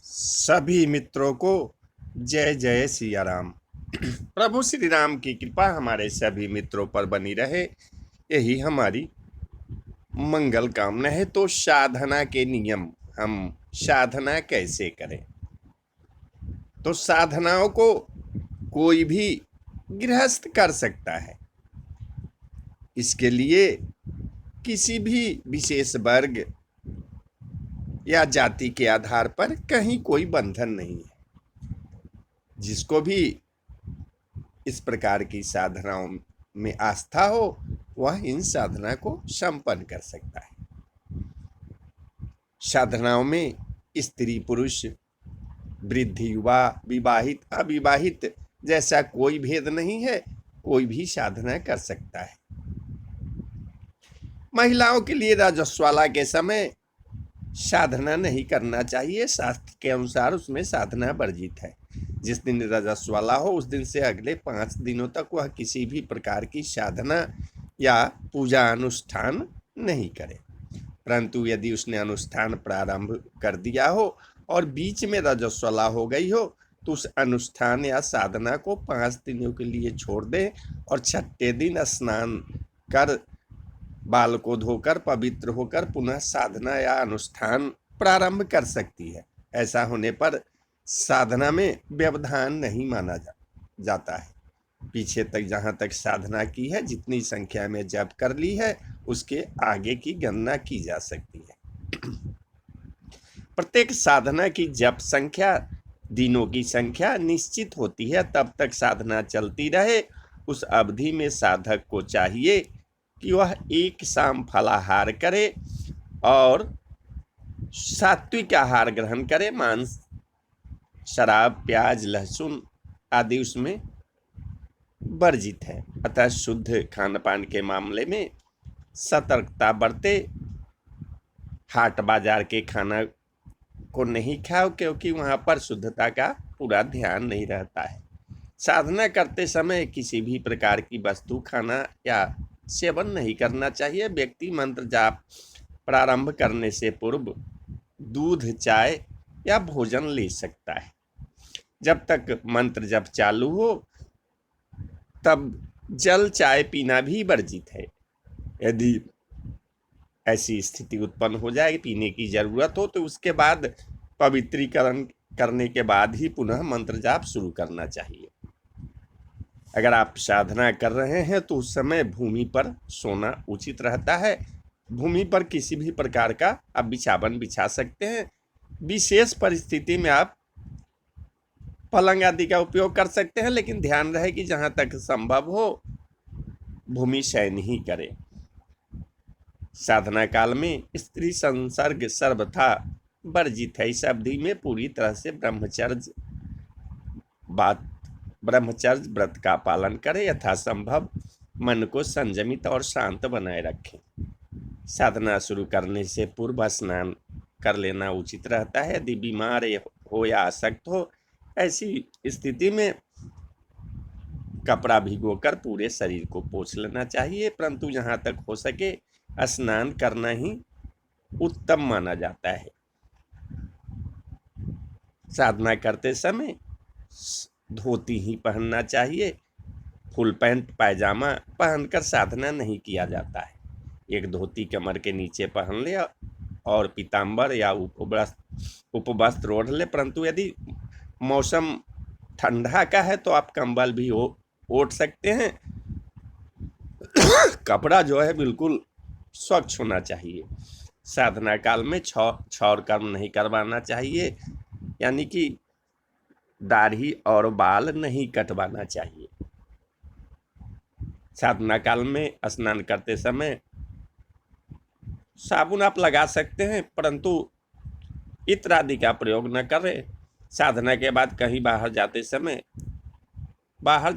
सभी मित्रों को जय जय सिया राम। प्रभु श्री राम की कृपा हमारे सभी मित्रों पर बनी रहे, यही हमारी मंगल कामना है। तो साधना के नियम, हम साधना कैसे करें? तो साधनाओं को कोई भी गृहस्थ कर सकता है। इसके लिए किसी भी विशेष वर्ग या जाति के आधार पर कहीं कोई बंधन नहीं है। जिसको भी इस प्रकार की साधनाओं में आस्था हो वह इन साधना को संपन्न कर सकता है। साधनाओं में स्त्री पुरुष, वृद्ध युवा, विवाहित अविवाहित जैसा कोई भेद नहीं है, कोई भी साधना कर सकता है। महिलाओं के लिए रजस्वाला के समय साधना नहीं करना चाहिए। शास्त्र के अनुसार उसमें साधना वर्जित है। जिस दिन रजस्वाला हो उस दिन से अगले 5 दिनों तक वह किसी भी प्रकार की साधना या पूजा अनुष्ठान नहीं करे। परंतु यदि उसने अनुष्ठान प्रारंभ कर दिया हो और बीच में रजस्वला हो गई हो तो उस अनुष्ठान या साधना को 5 दिनों के लिए छोड़ दे और 6ठे दिन स्नान कर बाल को धोकर पवित्र होकर पुनः साधना या अनुष्ठान प्रारंभ कर सकती है। ऐसा होने पर साधना में व्यवधान नहीं माना जाता है। पीछे तक जहाँ तक साधना की है, जितनी संख्या में जप कर ली है, उसके आगे की गणना की जा सकती है। प्रत्येक साधना की जप संख्या, दिनों की संख्या निश्चित होती है। तब तक साधना चलती रहे। उस अवधि में साधक को चाहिए कि वह एक शाम फलाहार करे और सात्विक आहार ग्रहण करे। मांस, शराब, प्याज, लहसुन आदि उसमें वर्जित है। अतः शुद्ध खान पान के मामले में सतर्कता बरते। हाट बाजार के खाना को नहीं खाओ, क्योंकि वहां पर शुद्धता का पूरा ध्यान नहीं रहता है। साधना करते समय किसी भी प्रकार की वस्तु खाना या सेवन नहीं करना चाहिए। व्यक्ति मंत्र जाप प्रारंभ करने से पूर्व दूध, चाय या भोजन ले सकता है। जब तक मंत्र जप चालू हो तब जल, चाय पीना भी वर्जित है। यदि ऐसी स्थिति उत्पन्न हो जाए, पीने की जरूरत हो, तो उसके बाद पवित्रीकरण करने के बाद ही पुनः मंत्र जाप शुरू करना चाहिए। अगर आप साधना कर रहे हैं तो उस समय भूमि पर सोना उचित रहता है। भूमि पर किसी भी प्रकार का आप बिछावन बिछा सकते हैं। विशेष परिस्थिति में आप पलंग आदि का उपयोग कर सकते हैं, लेकिन ध्यान रहे कि जहां तक संभव हो भूमि शयन ही करें। साधना काल में स्त्री संसर्ग सर्वथा वर्जित है। इस अवधि में पूरी तरह से ब्रह्मचर्य व्रत का पालन करें। यथासंभव मन को संयमित और शांत बनाए रखें। साधना शुरू करने से पूर्व स्नान कर लेना उचित रहता है। यदि बीमार हो या आसक्त हो, ऐसी स्थिति में कपड़ा भिगोकर पूरे शरीर को पोंछ लेना चाहिए। परंतु जहां तक हो सके स्नान करना ही उत्तम माना जाता है। साधना करते समय धोती ही पहनना चाहिए। फुल पैंट पायजामा पहनकर साधना नहीं किया जाता है। एक धोती कमर के नीचे पहन ले और पीताम्बर या उपवस्त्र ओढ़ ले। परंतु यदि मौसम ठंडा का है तो आप कंबल भी ओढ़ सकते हैं। कपड़ा जो है बिल्कुल स्वच्छ होना चाहिए। साधना काल में छौर कर्म नहीं करवाना चाहिए, यानी कि दाढ़ी और बाल नहीं कटवाना चाहिए। साधना काल में स्नान करते समय साबुन आप लगा सकते हैं, परंतु इत्र आदि का प्रयोग न करें। साधना के बाद कहीं बाहर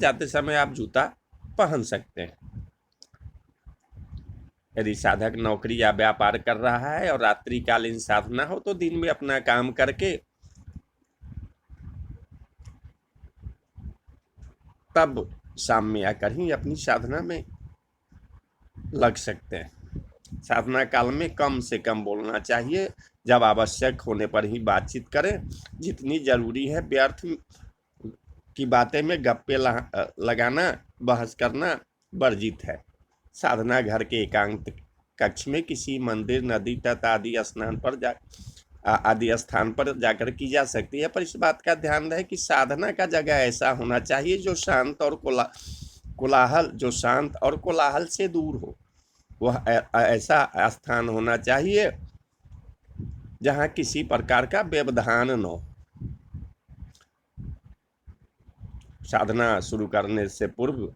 जाते समय आप जूता पहन सकते हैं। यदि साधक नौकरी या व्यापार कर रहा है और रात्रिकालीन साधना हो तो दिन में अपना काम करके तब शाम में आकर ही अपनी साधना में लग सकते हैं। साधना काल में कम से कम बोलना चाहिए। जब आवश्यक होने पर ही बातचीत करें। जितनी जरूरी है व्यर्थ की बातें में गप्पे लगाना, बहस करना वर्जित है। साधना घर के एकांत कक्ष में, किसी मंदिर, नदी तट आदि स्थान पर जाकर की जा सकती है, पर इस बात का ध्यान रहे कि साधना का जगह ऐसा होना चाहिए जो शांत और कोलाहल से दूर हो। वह ऐसा स्थान होना चाहिए जहां किसी प्रकार का व्यवधान न हो। साधना शुरू करने से पूर्व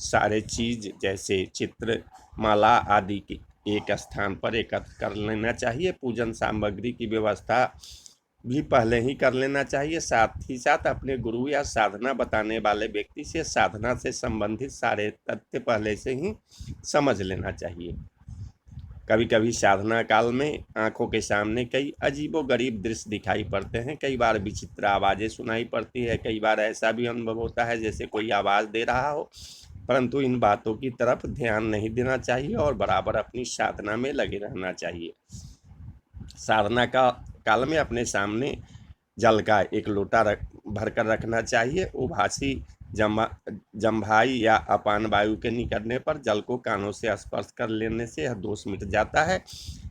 सारे चीज जैसे चित्र, माला आदि की एक स्थान पर एकत्र कर लेना चाहिए। पूजन सामग्री की व्यवस्था भी पहले ही कर लेना चाहिए। साथ ही साथ अपने गुरु या साधना बताने वाले व्यक्ति से साधना से संबंधित सारे तथ्य पहले से ही समझ लेना चाहिए। कभी कभी साधना काल में आंखों के सामने कई अजीबोगरीब दृश्य दिखाई पड़ते हैं। कई बार विचित्र आवाजें सुनाई पड़ती है। कई बार ऐसा भी अनुभव होता है जैसे कोई आवाज दे रहा हो, परंतु इन बातों की तरफ ध्यान नहीं देना चाहिए और बराबर अपनी साधना में लगे रहना चाहिए। साधना का काल में अपने सामने जल का एक लोटा भरकर रखना चाहिए। उभासी, जम्भाई या अपान वायु के निकलने पर जल को कानों से स्पर्श कर लेने से यह दोष मिट जाता है।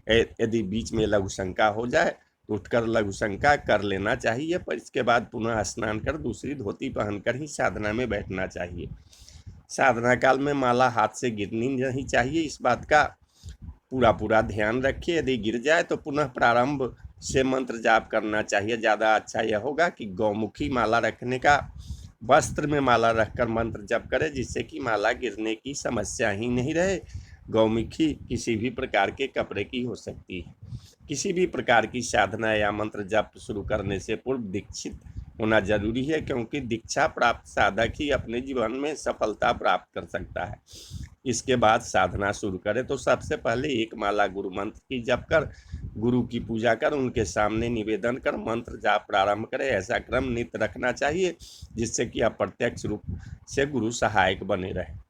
यदि बीच में लघु शंका हो जाए तो उठकर लघु शंका कर लेना चाहिए, पर इसके बाद पुनः स्नान कर दूसरी धोती पहनकर ही साधना में बैठना चाहिए। साधना काल में माला हाथ से गिरनी नहीं चाहिए। इस बात का पूरा ध्यान रखिए। यदि गिर जाए तो पुनः प्रारंभ से मंत्र जाप करना चाहिए। ज़्यादा अच्छा यह होगा कि गौमुखी माला रखने का वस्त्र में माला रखकर मंत्र जप करें, जिससे कि माला गिरने की समस्या ही नहीं रहे। गौमुखी किसी भी प्रकार के कपड़े की हो सकती है। किसी भी प्रकार की साधना या मंत्र जप शुरू करने से पूर्व दीक्षित होना जरूरी है, क्योंकि दीक्षा प्राप्त साधक ही अपने जीवन में सफलता प्राप्त कर सकता है। इसके बाद साधना शुरू करें तो सबसे पहले एक माला गुरु मंत्र की जप कर, गुरु की पूजा कर, उनके सामने निवेदन कर मंत्र जाप प्रारंभ करें। ऐसा क्रम नित्य रखना चाहिए जिससे कि अप्रत्यक्ष रूप से गुरु सहायक बने रहे।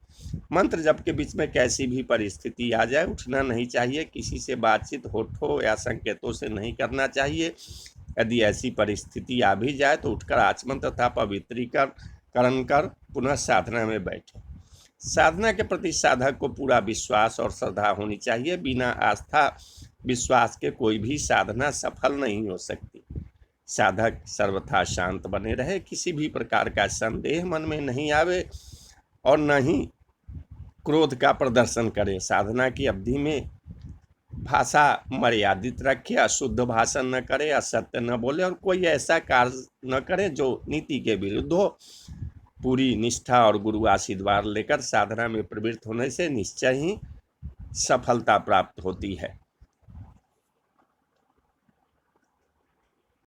मंत्र जप के बीच में कैसी भी परिस्थिति आ जाए उठना नहीं चाहिए। किसी से बातचीत होठों या संकेतों से नहीं करना चाहिए। यदि ऐसी परिस्थिति आ भी जाए तो उठकर आचमन तथा पवित्रीकरण कर पुनः साधना में बैठे। साधना के प्रति साधक को पूरा विश्वास और श्रद्धा होनी चाहिए। बिना आस्था विश्वास के कोई भी साधना सफल नहीं हो सकती। साधक सर्वथा शांत बने रहे, किसी भी प्रकार का संदेह मन में नहीं आवे और न ही क्रोध का प्रदर्शन करे। साधना की अवधि में भाषा मर्यादित रखे, अशुद्ध भाषण न करे, असत्य न बोले और कोई ऐसा कार्य न करे जो नीति के विरुद्ध हो। पूरी निष्ठा और गुरु आशीर्वाद लेकर साधना में प्रवृत्त होने से निश्चय ही सफलता प्राप्त होती है।